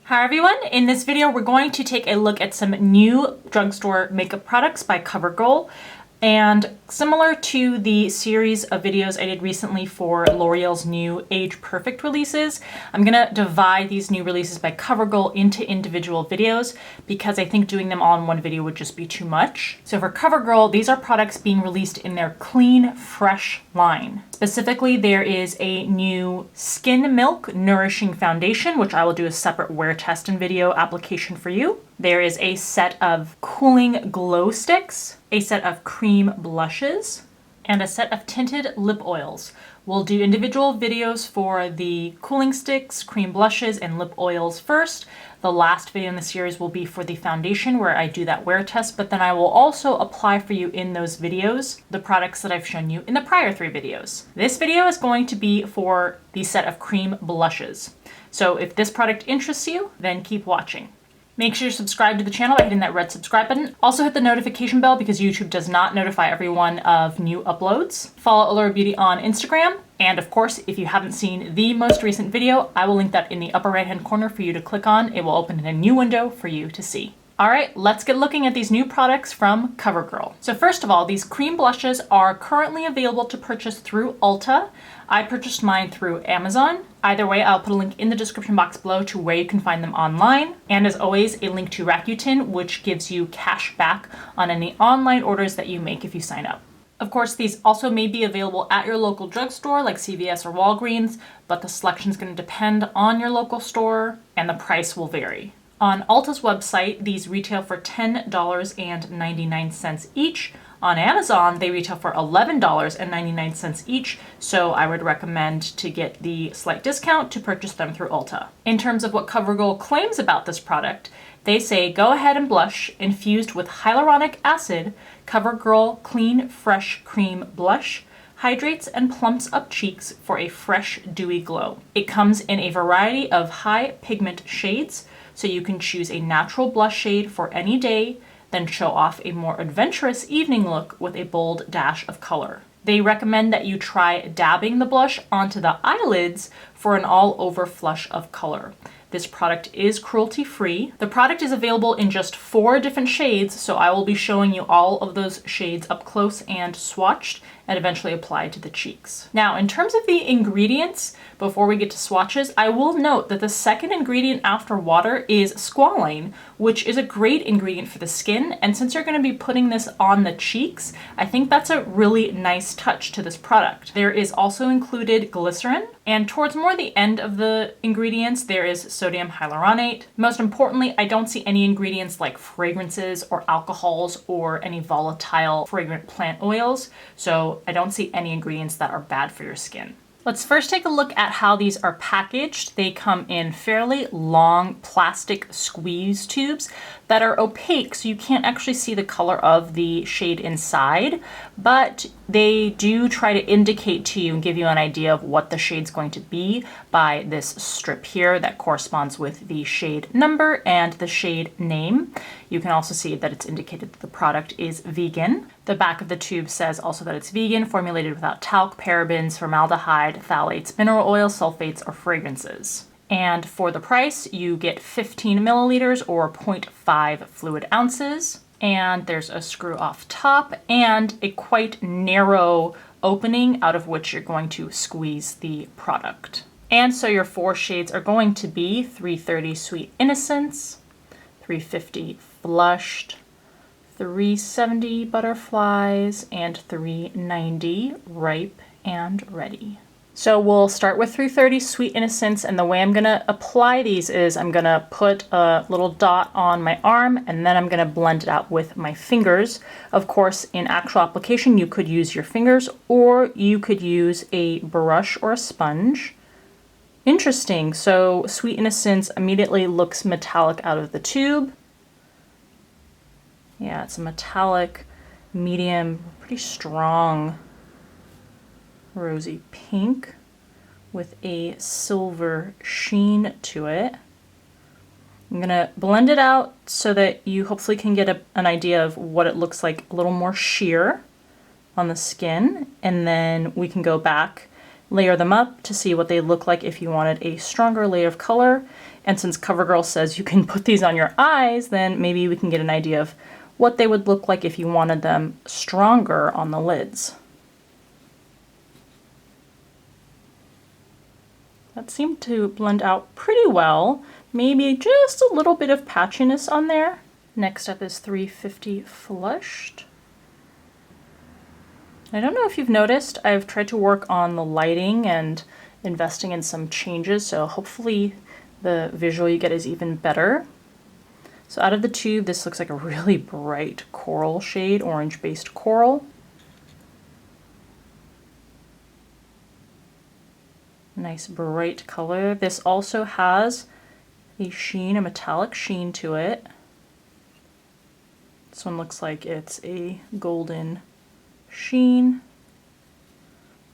Hi everyone, in this video we're going to take a look at some new drugstore makeup products by CoverGirl. And similar to the series of videos I did recently for L'Oreal's new Age Perfect releases, I'm gonna divide these new releases by CoverGirl into individual videos because I think doing them all in one video would just be too much. So for CoverGirl, these are products being released in their Clean Fresh line. Specifically, there is a new Skin Milk Nourishing Foundation, which I will do a separate wear test and video application for you. There is a set of Cooling Glow Sticks, a set of cream blushes, and a set of tinted lip oils. We'll do individual videos for the cooling sticks, cream blushes, and lip oils first. The last video in the series will be for the foundation where I do that wear test, but then I will also apply for you in those videos the products that I've shown you in the prior 3 videos. This video is going to be for the set of cream blushes. So if this product interests you, then keep watching. Make sure you subscribe to the channel by hitting that red subscribe button. Also hit the notification bell because YouTube does not notify everyone of new uploads. Follow Allura Beauty on Instagram. And of course, if you haven't seen the most recent video, I will link that in the upper right-hand corner for you to click on. It will open in a new window for you to see. All right, let's get looking at these new products from CoverGirl. So first of all, these cream blushes are currently available to purchase through Ulta. I purchased mine through Amazon. Either way, I'll put a link in the description box below to where you can find them online. And as always, a link to Rakuten, which gives you cash back on any online orders that you make if you sign up. Of course, these also may be available at your local drugstore like CVS or Walgreens, but the selection is going to depend on your local store and the price will vary. On Ulta's website, these retail for $10.99 each. On Amazon, they retail for $11.99 each, so I would recommend to get the slight discount to purchase them through Ulta. In terms of what CoverGirl claims about this product, they say, go ahead and blush infused with hyaluronic acid. CoverGirl Clean Fresh Cream Blush hydrates and plumps up cheeks for a fresh, dewy glow. It comes in a variety of high pigment shades, so you can choose a natural blush shade for any day, then show off a more adventurous evening look with a bold dash of color. They recommend that you try dabbing the blush onto the eyelids for an all-over flush of color. This product is cruelty-free. The product is available in just 4 different shades, so I will be showing you all of those shades up close and swatched and eventually applied to the cheeks. Now, in terms of the ingredients, before we get to swatches, I will note that the second ingredient after water is squalane, which is a great ingredient for the skin. And since you're going to be putting this on the cheeks, I think that's a really nice touch to this product. There is also included glycerin, and towards more the end of the ingredients, there is sodium hyaluronate. Most importantly, I don't see any ingredients like fragrances or alcohols or any volatile fragrant plant oils. So I don't see any ingredients that are bad for your skin. Let's first take a look at how these are packaged. They come in fairly long plastic squeeze tubes that are opaque, so you can't actually see the color of the shade inside, but they do try to indicate to you and give you an idea of what the shade's going to be by this strip here that corresponds with the shade number and the shade name. You can also see that it's indicated that the product is vegan. The back of the tube says also that it's vegan, formulated without talc, parabens, formaldehyde, phthalates, mineral oil, sulfates, or fragrances. And for the price, you get 15 milliliters or 0.5 fluid ounces. And there's a screw off top and a quite narrow opening out of which you're going to squeeze the product. And so your 4 shades are going to be 330 Sweet Innocence, 350 Flushed, 370 Butterflies, and 390 Ripe and Ready. So we'll start with 330 Sweet Innocence, and the way I'm gonna apply these is I'm gonna put a little dot on my arm and then I'm gonna blend it out with my fingers. Of course, in actual application, you could use your fingers or you could use a brush or a sponge. Interesting, so Sweet Innocence immediately looks metallic out of the tube. Yeah, it's a metallic, medium, pretty strong rosy pink with a silver sheen to it. I'm gonna blend it out so that you hopefully can get an idea of what it looks like, a little more sheer on the skin, and then we can go back, layer them up to see what they look like if you wanted a stronger layer of color. And since CoverGirl says you can put these on your eyes, then maybe we can get an idea of what they would look like if you wanted them stronger on the lids. That seemed to blend out pretty well. Maybe just a little bit of patchiness on there. Next up is 350 Flushed. I don't know if you've noticed, I've tried to work on the lighting and investing in some changes, so hopefully the visual you get is even better. So out of the tube, this looks like a really bright coral shade, orange-based coral. Nice bright color. This also has a sheen, a metallic sheen to it. This one looks like it's a golden sheen.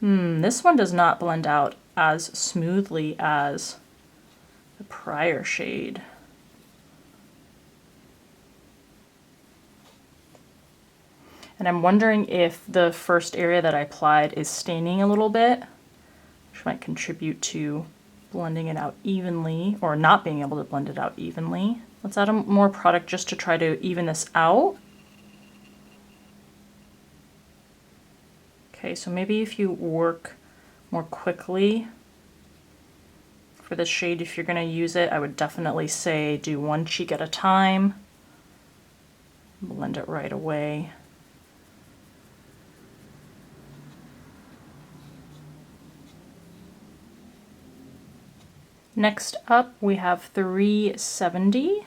This one does not blend out as smoothly as the prior shade. And I'm wondering if the first area that I applied is staining a little bit, which might contribute to blending it out evenly, or not being able to blend it out evenly. Let's add more product just to try to even this out. Okay, so maybe if you work more quickly for this shade, if you're going to use it, I would definitely say do one cheek at a time. Blend it right away. Next up, we have 370.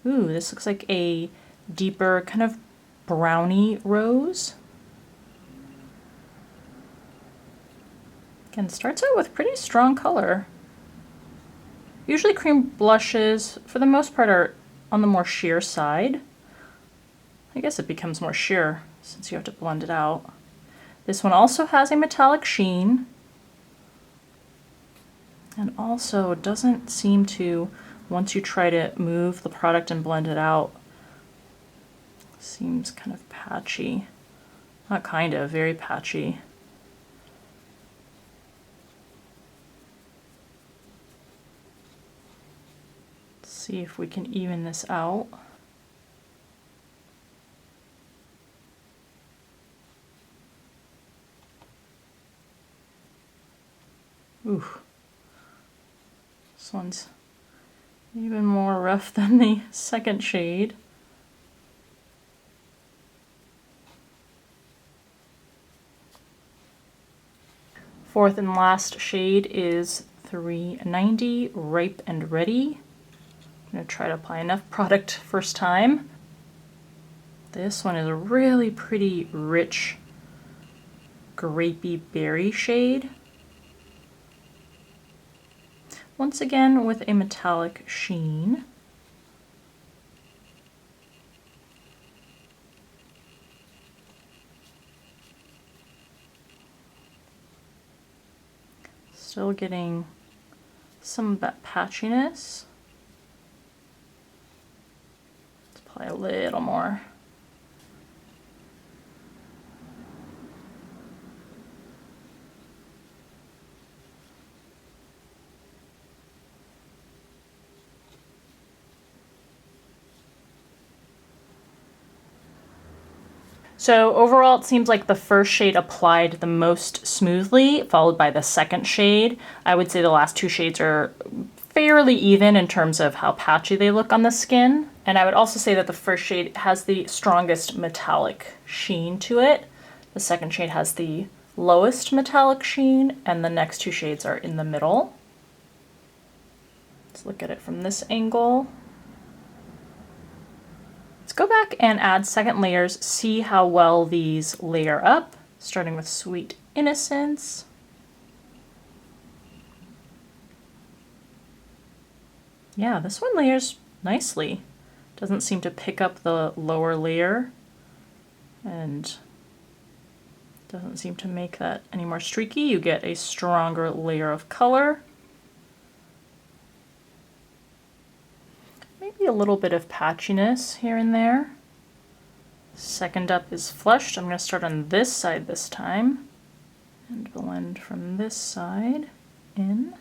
Ooh, this looks like a deeper kind of browny rose. Again, starts out with pretty strong color. Usually cream blushes, for the most part, are on the more sheer side. I guess it becomes more sheer since you have to blend it out. This one also has a metallic sheen, and also doesn't seem to, once you try to move the product and blend it out, seems kind of patchy. Not kind of, very patchy. Let's see if we can even this out. Ooh. This one's even more rough than the second shade. Fourth and last shade is 390, Ripe and Ready. I'm going to try to apply enough product first time. This one is a really pretty rich grapey berry shade. Once again with a metallic sheen. Still getting some of that patchiness. Let's apply a little more. So overall, it seems like the first shade applied the most smoothly, followed by the second shade. I would say the last two shades are fairly even in terms of how patchy they look on the skin. And I would also say that the first shade has the strongest metallic sheen to it. The second shade has the lowest metallic sheen, and the next two shades are in the middle. Let's look at it from this angle. Let's go back and add second layers, see how well these layer up, starting with Sweet Innocence. Yeah, this one layers nicely. Doesn't seem to pick up the lower layer and doesn't seem to make that any more streaky. You get a stronger layer of color. Maybe a little bit of patchiness here and there. Second up is Flushed. I'm going to start on this side this time and blend from this side in.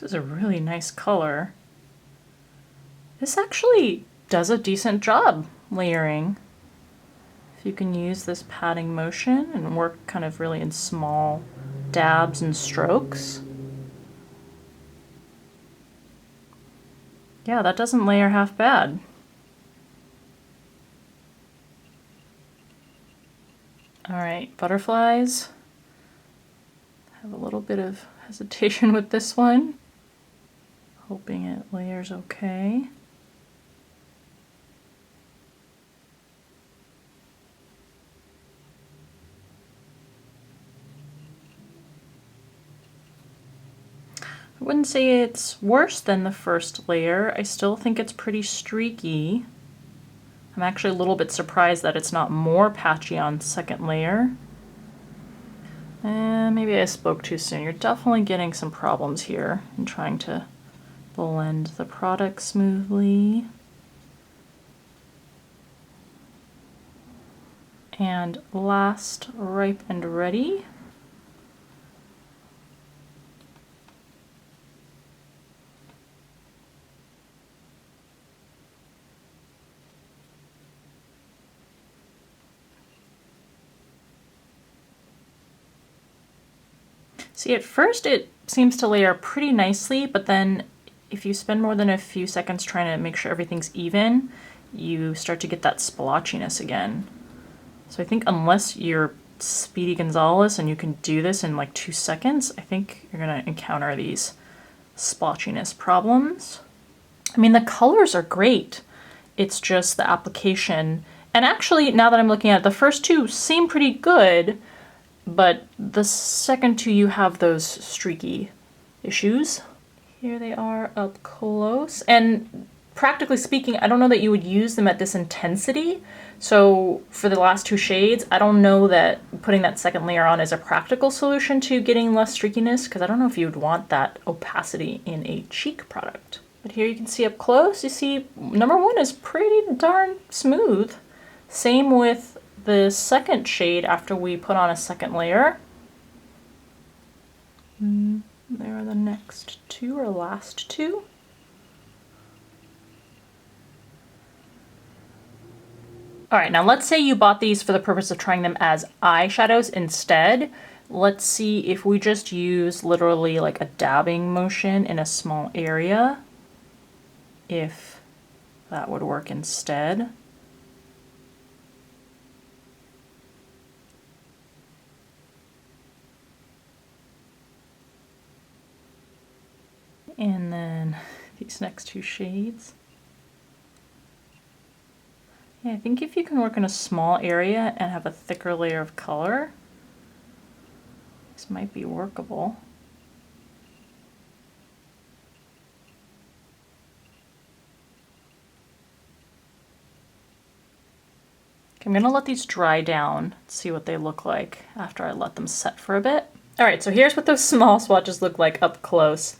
This is a really nice color. This actually does a decent job layering. If you can use this patting motion and work kind of really in small dabs and strokes. Yeah, that doesn't layer half bad. All right, butterflies. I have a little bit of hesitation with this one. Hoping it layers okay. I wouldn't say it's worse than the first layer. I still think it's pretty streaky. I'm actually a little bit surprised that it's not more patchy on second layer. And maybe I spoke too soon. You're definitely getting some problems here in trying to blend the product smoothly. And last, ripe and ready. See, at first it seems to layer pretty nicely, but then if you spend more than a few seconds trying to make sure everything's even, you start to get that splotchiness again. So I think unless you're Speedy Gonzalez and you can do this in like 2 seconds, I think you're gonna encounter these splotchiness problems. I mean, the colors are great. It's just the application. And actually, now that I'm looking at it, the first two seem pretty good, but the second two, you have those streaky issues. Here they are up close. And practically speaking, I don't know that you would use them at this intensity. So for the last two shades, I don't know that putting that second layer on is a practical solution to getting less streakiness, because I don't know if you would want that opacity in a cheek product. But here you can see up close, you see number one is pretty darn smooth. Same with the second shade after we put on a second layer. There are the next two or last two. All right, now let's say you bought these for the purpose of trying them as eyeshadows instead. Let's see if we just use literally like a dabbing motion in a small area, if that would work instead. And then these next two shades. Yeah, I think if you can work in a small area and have a thicker layer of color, this might be workable. Okay, I'm gonna let these dry down, see what they look like after I let them set for a bit. All right, so here's what those small swatches look like up close.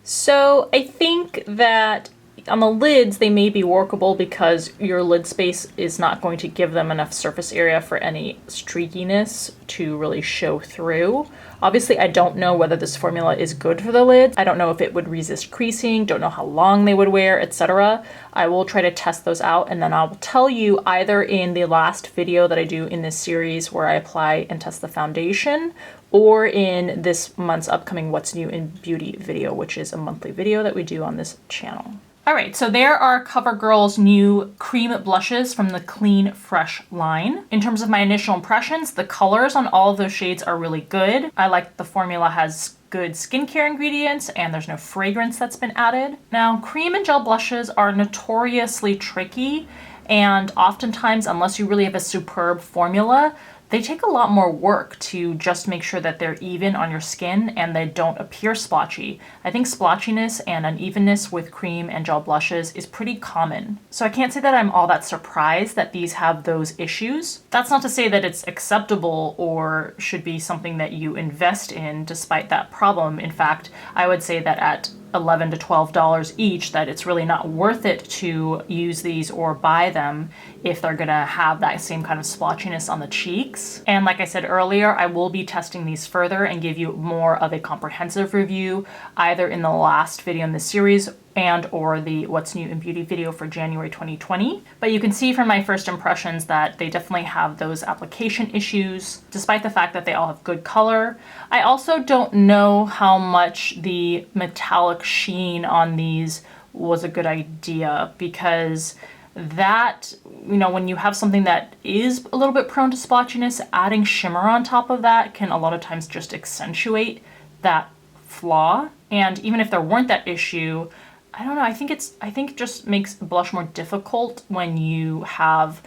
So I think that on the lids, they may be workable because your lid space is not going to give them enough surface area for any streakiness to really show through. Obviously, I don't know whether this formula is good for the lids. I don't know if it would resist creasing, don't know how long they would wear, etc. I will try to test those out, and then I'll tell you either in the last video that I do in this series where I apply and test the foundation, or in this month's upcoming What's New in Beauty video, which is a monthly video that we do on this channel. All right, so there are CoverGirl's new cream blushes from the Clean Fresh line. In terms of my initial impressions, the colors on all of those shades are really good. I like the formula has good skincare ingredients and there's no fragrance that's been added. Now, cream and gel blushes are notoriously tricky, and oftentimes, unless you really have a superb formula, they take a lot more work to just make sure that they're even on your skin and they don't appear splotchy. I think splotchiness and unevenness with cream and gel blushes is pretty common. So I can't say that I'm all that surprised that these have those issues. That's not to say that it's acceptable or should be something that you invest in despite that problem. In fact, I would say that at $11 to $12 each, that it's really not worth it to use these or buy them if they're gonna have that same kind of splotchiness on the cheeks. And like I said earlier, I will be testing these further and give you more of a comprehensive review either in the last video in this series and or the What's New in Beauty video for January 2020. But you can see from my first impressions that they definitely have those application issues, despite the fact that they all have good color. I also don't know how much the metallic sheen on these was a good idea, because that, you know, when you have something that is a little bit prone to splotchiness, adding shimmer on top of that can a lot of times just accentuate that flaw. And even if there weren't that issue, I don't know, I think it just makes blush more difficult when you have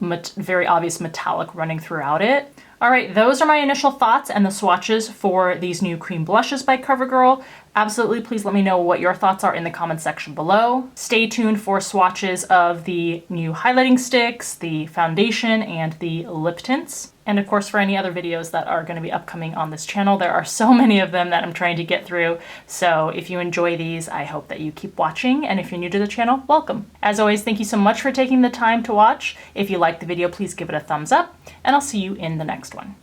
very obvious metallic running throughout it. All right, those are my initial thoughts and the swatches for these new cream blushes by CoverGirl. Absolutely, please let me know what your thoughts are in the comments section below. Stay tuned for swatches of the new highlighting sticks, the foundation, and the lip tints. And of course, for any other videos that are going to be upcoming on this channel, there are so many of them that I'm trying to get through. So if you enjoy these, I hope that you keep watching. And if you're new to the channel, welcome. As always, thank you so much for taking the time to watch. If you liked the video, please give it a thumbs up, and I'll see you in the next one.